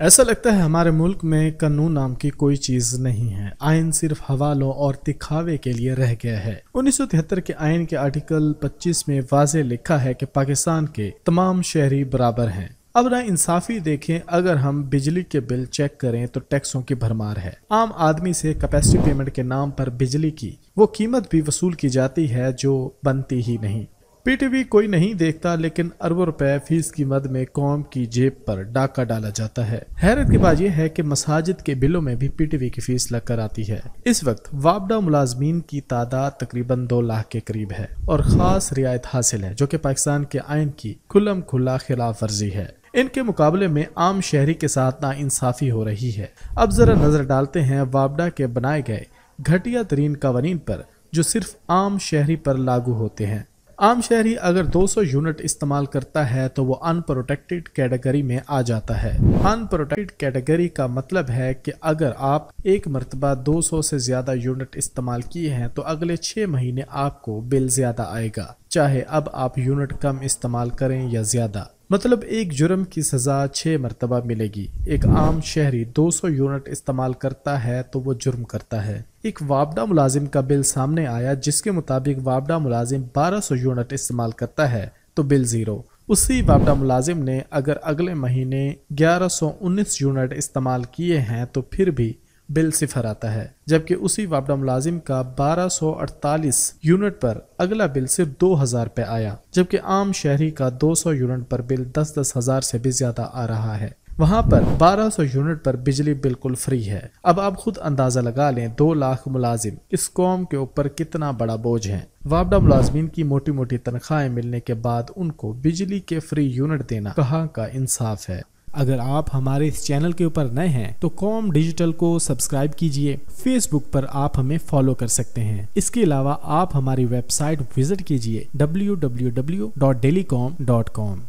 ایسا لگتا ہے ہمارے ملک میں قانون نام کی کوئی چیز نہیں ہے۔ آئین صرف حوالوں اور دکھاوے کے لیے رہ گیا ہے۔ 1973 کے آئین کے آرٹیکل 25 میں واضح لکھا ہے کہ پاکستان کے تمام شہری برابر ہیں۔ اب نا انصافی دیکھیں، اگر ہم بجلی کے بل چیک کریں تو ٹیکسوں کی بھرمار ہے۔ عام آدمی سے کیپیسٹی پیمنٹ کے نام پر بجلی کی وہ قیمت بھی وصول کی جاتی ہے جو بنتی ہی نہیں۔ پی ٹی وی کوئی نہیں دیکھتا، لیکن اربوں روپے فیس کی مد میں قوم کی جیب پر ڈاکہ ڈالا جاتا ہے۔ حیرت کی بات یہ ہے کہ مساجد کے بلوں میں بھی پی ٹی وی کی فیس لگ کر آتی ہے۔ اس وقت وابڈا ملازمین کی تعداد تقریباً 2 لاکھ کے قریب ہے اور خاص رعایت حاصل ہے، جو کہ پاکستان کے آئین کی کھلم کھلا خلاف ورزی ہے۔ ان کے مقابلے میں عام شہری کے ساتھ ناانصافی ہو رہی ہے۔ اب ذرا نظر ڈالتے ہیں وابڈا کے بنائے گئے گھٹیا ترین قوانین پر، جو صرف عام شہری پر لاگو ہوتے ہیں۔ عام شہری اگر 200 یونٹ استعمال کرتا ہے تو وہ ان پروٹیکٹڈ کیٹیگری میں آ جاتا ہے۔ ان پروٹیکٹڈ کیٹیگری کا مطلب ہے کہ اگر آپ ایک مرتبہ 200 سے زیادہ یونٹ استعمال کیے ہیں تو اگلے 6 مہینے آپ کو بل زیادہ آئے گا، چاہے اب آپ یونٹ کم استعمال کریں یا زیادہ۔ مطلب ایک جرم کی سزا 6 مرتبہ ملے گی۔ ایک عام شہری 200 یونٹ استعمال کرتا ہے تو وہ جرم کرتا ہے۔ ایک وابڈا ملازم کا بل سامنے آیا جس کے مطابق وابڈا ملازم 1200 یونٹ استعمال کرتا ہے تو بل 0۔ اسی وابڈا ملازم نے اگر اگلے مہینے 1119 یونٹ استعمال کیے ہیں تو پھر بھی بل 0 آتا ہے، جبکہ اسی وابڈا ملازم کا 1248 یونٹ پر اگلا بل صرف 2000 پہ آیا، جبکہ عام شہری کا 200 یونٹ پر بل 10 ہزار سے بھی زیادہ آ رہا ہے۔ وہاں پر 1200 یونٹ پر بجلی بالکل فری ہے۔ اب آپ خود اندازہ لگا لیں 2 لاکھ ملازم اس قوم کے اوپر کتنا بڑا بوجھ ہے۔ وابڈا ملازمین کی موٹی موٹی تنخواہیں ملنے کے بعد ان کو بجلی کے فری یونٹ دینا کہاں کا انصاف ہے؟ اگر آپ ہمارے اس چینل کے اوپر نئے ہیں تو قوم ڈیجیٹل کو سبسکرائب کیجئے۔ فیس بک پر آپ ہمیں فالو کر سکتے ہیں۔ اس کے علاوہ آپ ہماری ویب سائٹ وزٹ کیجئے www.dailyqom.com۔